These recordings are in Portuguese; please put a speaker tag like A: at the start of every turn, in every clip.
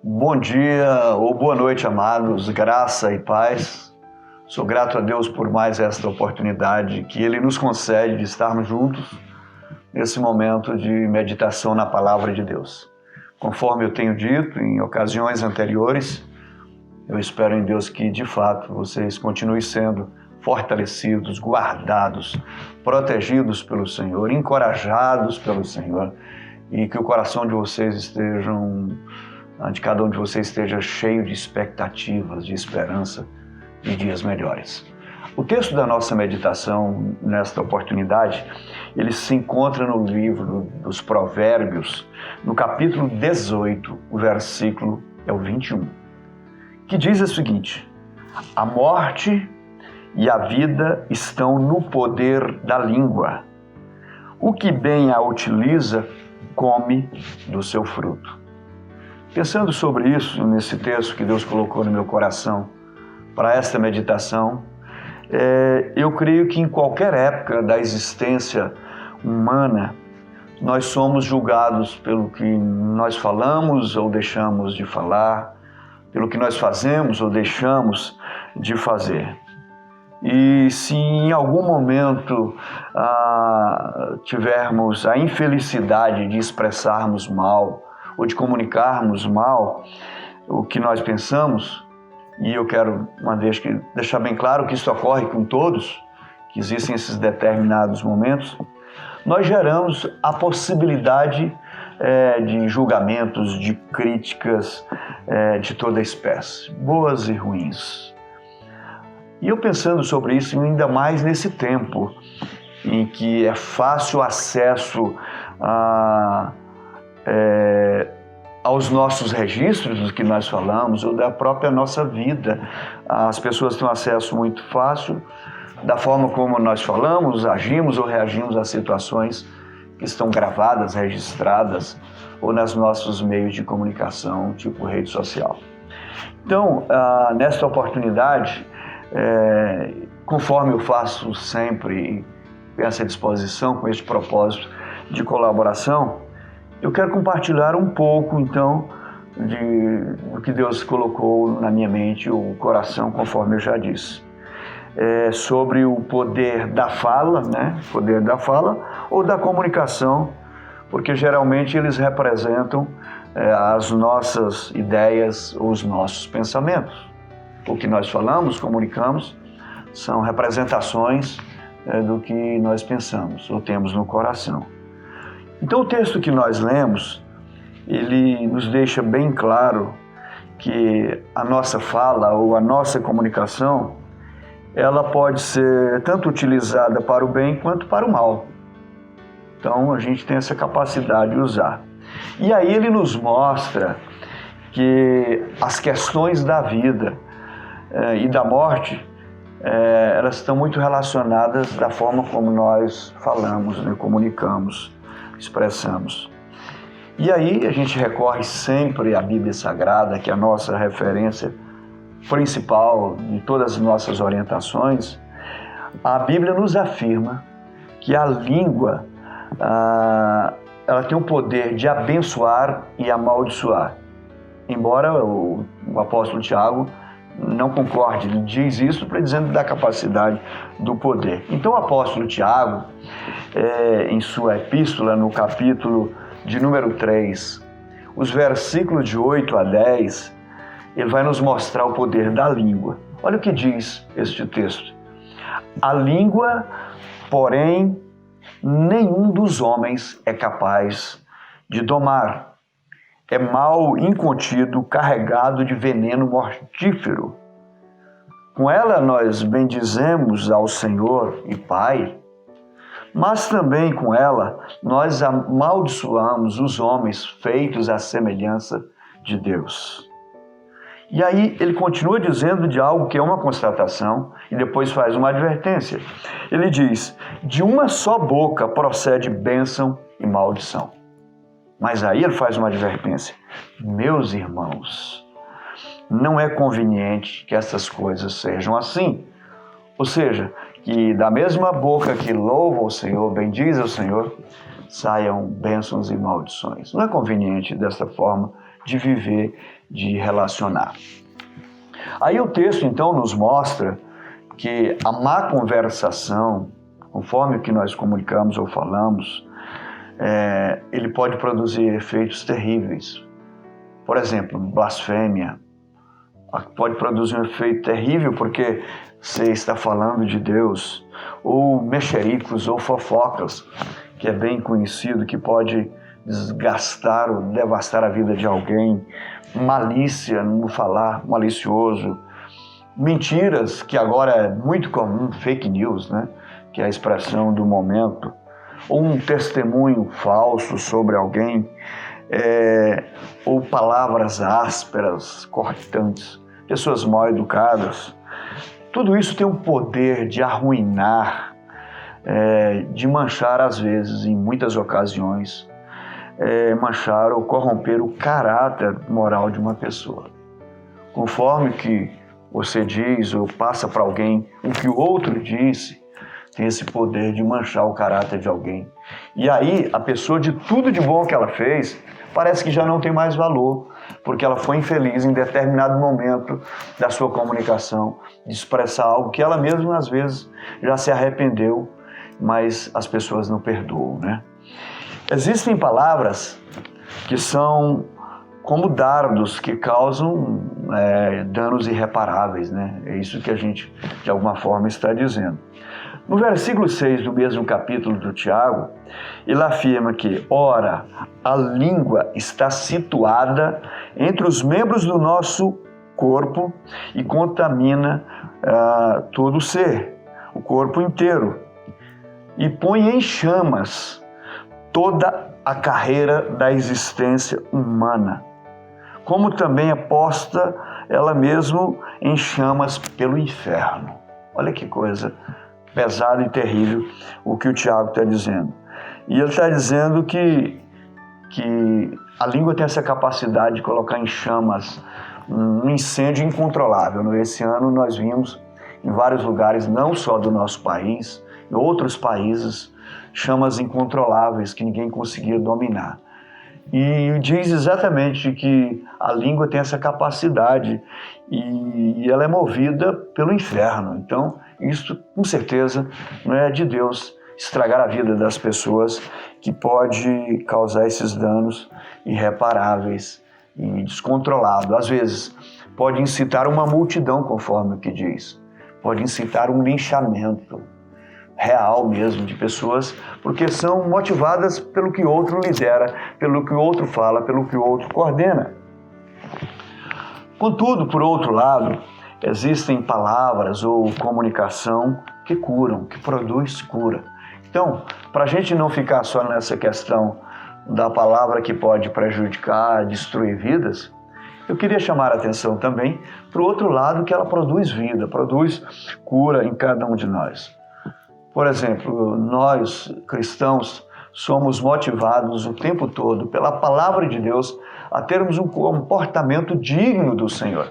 A: Bom dia ou boa noite, amados, graça e paz. Sou grato a Deus por mais esta oportunidade que Ele nos concede de estarmos juntos nesse momento de meditação na Palavra de Deus. Conforme eu tenho dito em ocasiões anteriores, eu espero em Deus que, de fato, vocês continuem sendo fortalecidos, guardados, protegidos pelo Senhor, encorajados pelo Senhor, e que o coração de vocês de cada um de vocês esteja cheio de expectativas, de esperança de dias melhores. O texto da nossa meditação nesta oportunidade, ele se encontra no livro dos Provérbios, no capítulo 18, o versículo é o 21, que diz o seguinte: a morte e a vida estão no poder da língua. O que bem a utiliza, come do seu fruto. Pensando sobre isso, nesse texto que Deus colocou no meu coração para esta meditação, eu creio que em qualquer época da existência humana, nós somos julgados pelo que nós falamos ou deixamos de falar, pelo que nós fazemos ou deixamos de fazer. E se em algum momento tivermos a infelicidade de expressarmos mal ou de comunicarmos mal o que nós pensamos, e eu quero deixar bem claro que isso ocorre com todos, que existem esses determinados momentos, nós geramos a possibilidade de julgamentos, de críticas de toda espécie, boas e ruins. E eu pensando sobre isso, ainda mais nesse tempo em que é fácil acesso aos nossos registros do que nós falamos ou da própria nossa vida. As pessoas têm acesso muito fácil da forma como nós falamos, agimos ou reagimos a situações que estão gravadas, registradas ou nos nossos meios de comunicação, tipo rede social. Então, nesta oportunidade, conforme eu faço sempre com essa disposição, com este propósito de colaboração, eu quero compartilhar um pouco, então, do que Deus colocou na minha mente, o coração, conforme eu já disse, sobre o poder da fala, né? Poder da fala ou da comunicação, porque geralmente eles representam as nossas ideias ou os nossos pensamentos. O que nós falamos, comunicamos, são representações do que nós pensamos ou temos no coração. Então o texto que nós lemos, ele nos deixa bem claro que a nossa fala ou a nossa comunicação, ela pode ser tanto utilizada para o bem quanto para o mal. Então a gente tem essa capacidade de usar. E aí ele nos mostra que as questões da vida e da morte, elas estão muito relacionadas da forma como nós falamos, né, comunicamos, expressamos. E aí a gente recorre sempre à Bíblia Sagrada, que é a nossa referência principal de todas as nossas orientações. A Bíblia nos afirma que a língua ela tem o poder de abençoar e amaldiçoar. Embora o apóstolo Tiago não concorde, ele diz isso dizendo da capacidade do poder. Então o apóstolo Tiago, em sua epístola, no capítulo de número 3, os versículos de 8 a 10, ele vai nos mostrar o poder da língua. Olha o que diz este texto. A língua, porém, nenhum dos homens é capaz de domar. É mal incontido, carregado de veneno mortífero. Com ela nós bendizemos ao Senhor e Pai, mas também com ela nós amaldiçoamos os homens feitos à semelhança de Deus. E aí ele continua dizendo de algo que é uma constatação e depois faz uma advertência. Ele diz: de uma só boca procede bênção e maldição. Mas aí ele faz uma advertência. Meus irmãos, não é conveniente que essas coisas sejam assim. Ou seja, que da mesma boca que louva o Senhor, bendiz o Senhor, saiam bênçãos e maldições. Não é conveniente dessa forma de viver, de relacionar. Aí o texto então nos mostra que a má conversação, conforme o que nós comunicamos ou falamos, ele pode produzir efeitos terríveis. Por exemplo, blasfêmia pode produzir um efeito terrível porque você está falando de Deus, ou mexericos ou fofocas, que é bem conhecido, que pode desgastar ou devastar a vida de alguém, malícia no falar, malicioso, mentiras, que agora é muito comum, fake news, né? Que é a expressão do momento, ou um testemunho falso sobre alguém, ou palavras ásperas, cortantes, pessoas mal educadas. Tudo isso tem um poder de arruinar, de manchar às vezes, em muitas ocasiões, manchar ou corromper o caráter moral de uma pessoa. Conforme que você diz ou passa para alguém o que o outro disse, tem esse poder de manchar o caráter de alguém. E aí a pessoa, de tudo de bom que ela fez, parece que já não tem mais valor, porque ela foi infeliz em determinado momento da sua comunicação, de expressar algo que ela mesma às vezes já se arrependeu, mas as pessoas não perdoam, né? Existem palavras que são como dardos que causam danos irreparáveis, né? É isso que a gente, de alguma forma, está dizendo. No versículo 6 do mesmo capítulo do Tiago, ele afirma que, ora, a língua está situada entre os membros do nosso corpo e contamina todo o ser, o corpo inteiro, e põe em chamas toda a carreira da existência humana, como também é posta ela mesma em chamas pelo inferno. Olha que coisa pesada e terrível o que o Tiago está dizendo. E ele está dizendo que a língua tem essa capacidade de colocar em chamas um incêndio incontrolável. Esse ano nós vimos em vários lugares, não só do nosso país, em outros países, chamas incontroláveis que ninguém conseguia dominar. E diz exatamente que a língua tem essa capacidade e ela é movida pelo inferno. Então, isso com certeza não é de Deus estragar a vida das pessoas, que pode causar esses danos irreparáveis e descontrolados. Às vezes, pode incitar uma multidão, conforme o que diz. Pode incitar um linchamento real mesmo de pessoas, porque são motivadas pelo que o outro lidera, pelo que o outro fala, pelo que o outro coordena. Contudo, por outro lado, existem palavras ou comunicação que curam, que produz cura. Então, para a gente não ficar só nessa questão da palavra que pode prejudicar, destruir vidas, eu queria chamar a atenção também para o outro lado, que ela produz vida, produz cura em cada um de nós. Por exemplo, nós, cristãos, somos motivados o tempo todo pela palavra de Deus a termos um comportamento digno do Senhor.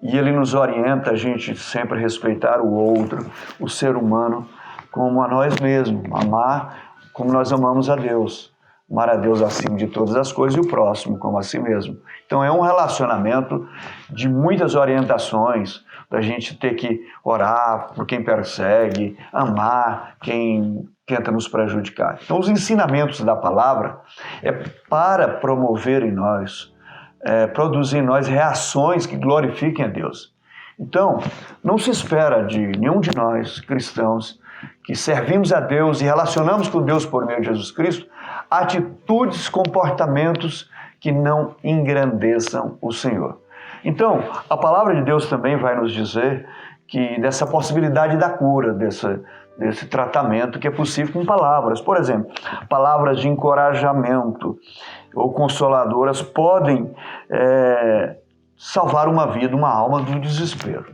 A: E Ele nos orienta a gente sempre respeitar o outro, o ser humano, como a nós mesmos, amar como nós amamos a Deus. Amar a Deus acima de todas as coisas e o próximo como a si mesmo. Então é um relacionamento de muitas orientações, da gente ter que orar por quem persegue, amar quem tenta nos prejudicar. Então os ensinamentos da palavra é para promover em nós, produzir em nós reações que glorifiquem a Deus. Então, não se espera de nenhum de nós, cristãos, que servimos a Deus e relacionamos com Deus por meio de Jesus Cristo, atitudes, comportamentos que não engrandeçam o Senhor. Então, a palavra de Deus também vai nos dizer que dessa possibilidade da cura, desse tratamento que é possível com palavras. Por exemplo, palavras de encorajamento ou consoladoras podem salvar uma vida, uma alma do desespero.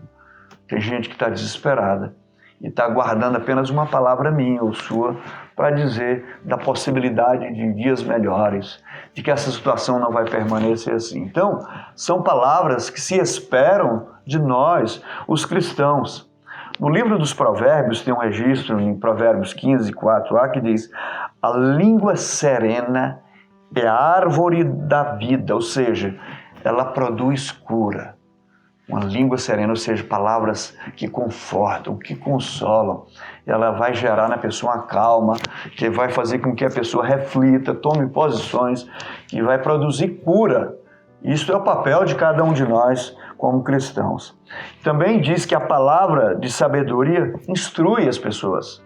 A: Tem gente que está desesperada e está aguardando apenas uma palavra minha ou sua para dizer da possibilidade de dias melhores, de que essa situação não vai permanecer assim. Então, são palavras que se esperam de nós, os cristãos. No livro dos Provérbios, tem um registro em Provérbios 15, 4a, que diz: a língua serena é a árvore da vida, ou seja, ela produz cura. Uma língua serena, ou seja, palavras que confortam, que consolam. Ela vai gerar na pessoa uma calma, que vai fazer com que a pessoa reflita, tome posições, que vai produzir cura. Isso é o papel de cada um de nós como cristãos. Também diz que a palavra de sabedoria instrui as pessoas.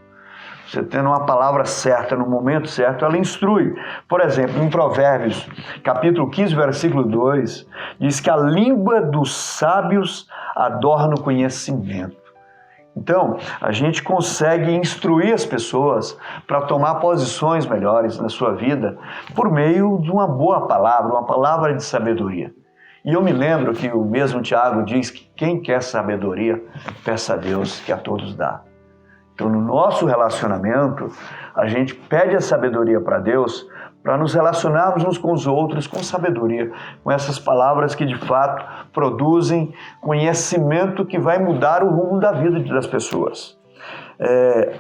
A: Você tendo uma palavra certa no momento certo, ela instrui. Por exemplo, em Provérbios, capítulo 15, versículo 2, diz que a língua dos sábios adorna o conhecimento. Então, a gente consegue instruir as pessoas para tomar posições melhores na sua vida por meio de uma boa palavra, uma palavra de sabedoria. E eu me lembro que o mesmo Tiago diz que quem quer sabedoria, peça a Deus que a todos dá. Então, no nosso relacionamento, a gente pede a sabedoria para Deus para nos relacionarmos uns com os outros com sabedoria, com essas palavras que de fato produzem conhecimento que vai mudar o rumo da vida das pessoas.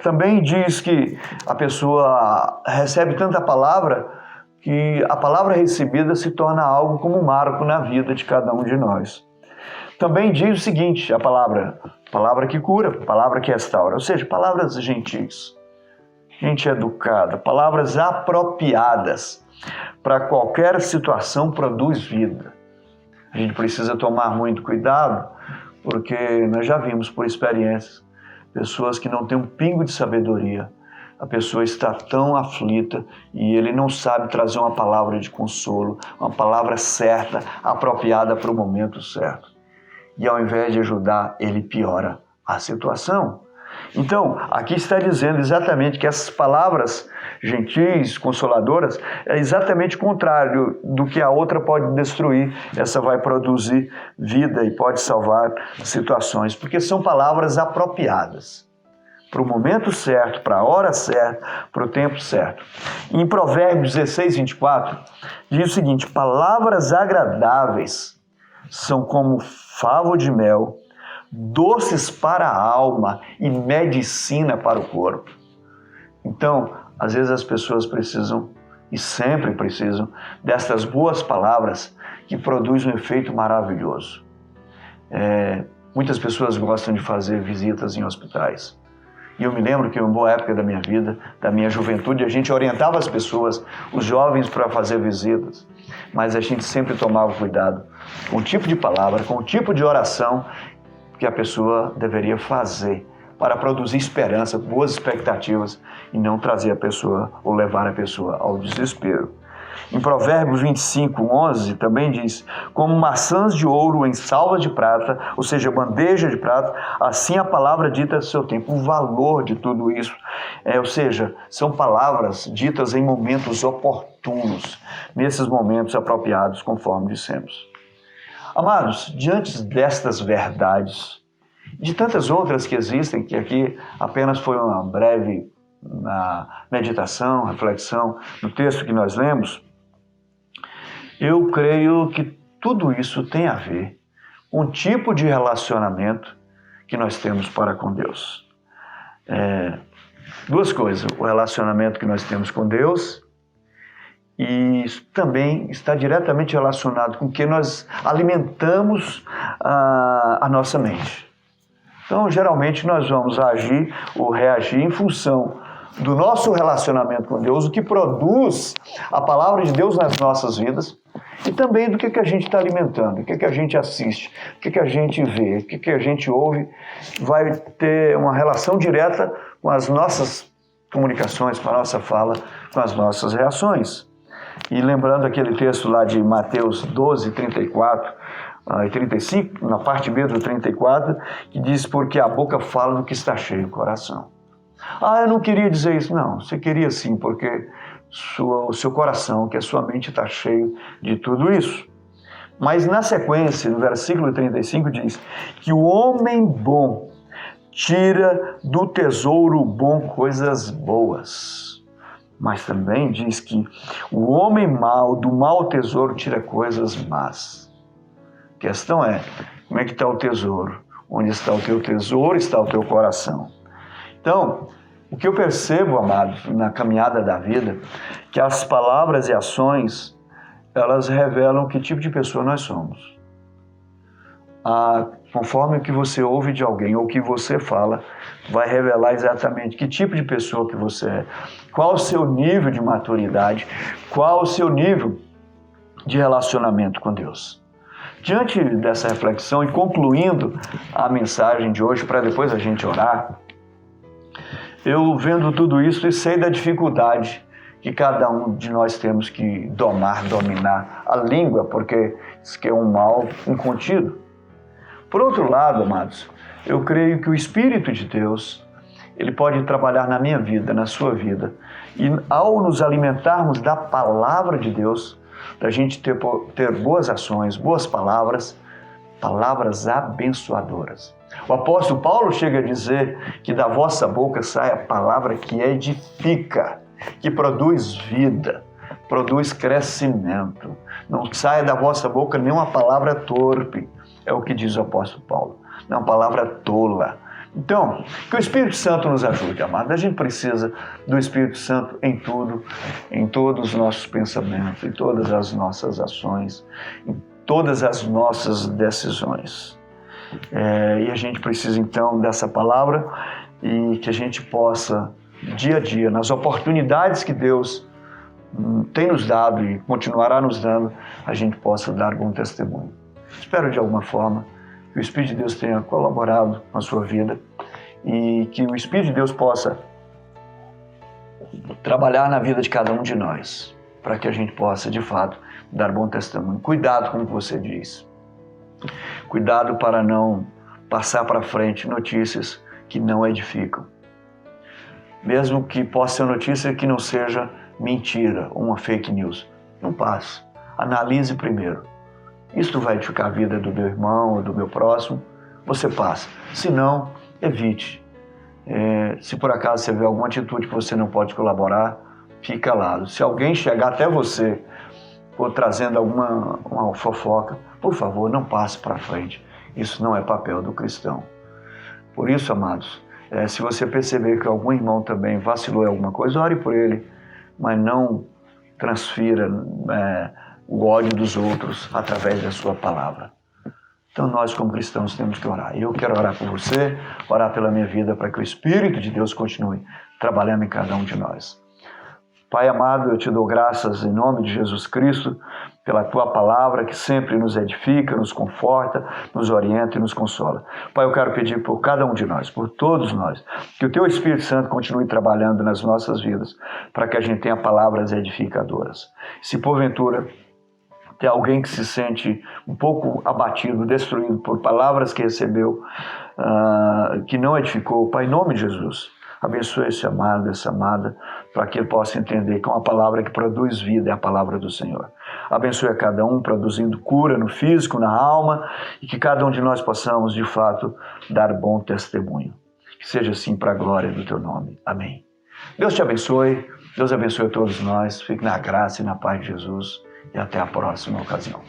A: Também diz que a pessoa recebe tanta palavra que a palavra recebida se torna algo como um marco na vida de cada um de nós. Também diz o seguinte, a palavra que cura, palavra que restaura, ou seja, palavras gentis, gente educada, palavras apropriadas para qualquer situação produz vida. A gente precisa tomar muito cuidado, porque nós já vimos por experiências, pessoas que não têm um pingo de sabedoria, a pessoa está tão aflita e ele não sabe trazer uma palavra de consolo, uma palavra certa, apropriada para o momento certo. E ao invés de ajudar, ele piora a situação. Então, aqui está dizendo exatamente que essas palavras gentis, consoladoras, é exatamente o contrário do que a outra pode destruir. Essa vai produzir vida e pode salvar situações, porque são palavras apropriadas para o momento certo, para a hora certa, para o tempo certo. Em Provérbios 16, 24, diz o seguinte: palavras agradáveis são como favo de mel, doces para a alma e medicina para o corpo. Então, às vezes as pessoas precisam, e sempre precisam, dessas boas palavras que produzem um efeito maravilhoso. Muitas pessoas gostam de fazer visitas em hospitais. E eu me lembro que em uma boa época da minha vida, da minha juventude, a gente orientava as pessoas, os jovens, para fazer visitas. Mas a gente sempre tomava cuidado com o tipo de palavra, com o tipo de oração que a pessoa deveria fazer para produzir esperança, boas expectativas e não trazer a pessoa ou levar a pessoa ao desespero. Em Provérbios 25, 11 também diz: como maçãs de ouro em salvas de prata, ou seja, bandeja de prata, assim a palavra dita a seu tempo. O valor de tudo isso, ou seja, são palavras ditas em momentos oportunos, nesses momentos apropriados, conforme dissemos. Amados, diante destas verdades, de tantas outras que existem, que aqui apenas foi uma breve meditação, reflexão no texto que nós lemos, eu creio que tudo isso tem a ver com o tipo de relacionamento que nós temos para com Deus. Duas coisas: o relacionamento que nós temos com Deus, e também está diretamente relacionado com o que nós alimentamos a nossa mente. Então, geralmente, nós vamos agir ou reagir em função do nosso relacionamento com Deus, o que produz a palavra de Deus nas nossas vidas, e também do que a gente está alimentando, o que a gente assiste, o que a gente vê, o que a gente ouve, vai ter uma relação direta com as nossas comunicações, com a nossa fala, com as nossas reações. E lembrando aquele texto lá de Mateus 12, 34 e 35, na parte B do 34, que diz: porque a boca fala do que está cheio o coração. Eu não queria dizer isso. Não, você queria sim, porque o seu coração, que a sua mente está cheio de tudo isso. Mas na sequência, no versículo 35 diz que o homem bom tira do tesouro bom coisas boas. Mas também diz que o homem mau, do mau tesouro, tira coisas más. A questão é, como é que está o tesouro? Onde está o teu tesouro, está o teu coração. Então, O que eu percebo, amados, na caminhada da vida, que as palavras e ações, elas revelam que tipo de pessoa nós somos. Conforme o que você ouve de alguém ou o que você fala, vai revelar exatamente que tipo de pessoa que você é, qual o seu nível de maturidade, qual o seu nível de relacionamento com Deus. Diante dessa reflexão e concluindo a mensagem de hoje, para depois a gente orar, eu vendo tudo isso e sei da dificuldade que cada um de nós temos que dominar a língua, porque isso que é um mal incontido. Por outro lado, amados, eu creio que o Espírito de Deus, ele pode trabalhar na minha vida, na sua vida. E ao nos alimentarmos da palavra de Deus, da gente ter boas ações, boas palavras, palavras abençoadoras. O apóstolo Paulo chega a dizer que da vossa boca sai a palavra que edifica, que produz vida, produz crescimento. Não saia da vossa boca nenhuma palavra torpe, é o que diz o apóstolo Paulo, não é uma palavra tola. Então, que o Espírito Santo nos ajude, amado. A gente precisa do Espírito Santo em tudo, em todos os nossos pensamentos, em todas as nossas ações, em todas as nossas decisões. E a gente precisa, então, dessa palavra e que a gente possa, dia a dia, nas oportunidades que Deus tem nos dado e continuará nos dando, a gente possa dar bom testemunho. Espero, de alguma forma, que o Espírito de Deus tenha colaborado com a sua vida e que o Espírito de Deus possa trabalhar na vida de cada um de nós, para que a gente possa, de fato, dar bom testemunho. Cuidado com o que você diz. Cuidado para não passar para frente notícias que não edificam. Mesmo que possa ser notícia que não seja mentira, uma fake news. Não passe. Analise primeiro. Isto vai edificar a vida do meu irmão ou do meu próximo, você passa. Se não, evite. Se por acaso você vê alguma atitude que você não pode colaborar, fique calado. Se alguém chegar até você por trazendo uma fofoca, por favor, não passe para frente. Isso não é papel do cristão. Por isso, amados, se você perceber que algum irmão também vacilou em alguma coisa, ore por ele, mas não transfira o ódio dos outros através da sua palavra. Então nós, como cristãos, temos que orar. Eu quero orar por você, orar pela minha vida, para que o Espírito de Deus continue trabalhando em cada um de nós. Pai amado, eu te dou graças em nome de Jesus Cristo, pela tua palavra que sempre nos edifica, nos conforta, nos orienta e nos consola. Pai, eu quero pedir por cada um de nós, por todos nós, que o teu Espírito Santo continue trabalhando nas nossas vidas, para que a gente tenha palavras edificadoras. Se porventura tem alguém que se sente um pouco abatido, destruído por palavras que recebeu, que não edificou, Pai, em nome de Jesus, abençoe esse amado, essa amada, para que ele possa entender que uma palavra que produz vida é a palavra do Senhor. Abençoe a cada um, produzindo cura no físico, na alma, e que cada um de nós possamos, de fato, dar bom testemunho. Que seja assim para a glória do teu nome. Amém. Deus te abençoe, Deus abençoe a todos nós, fique na graça e na paz de Jesus, e até a próxima ocasião.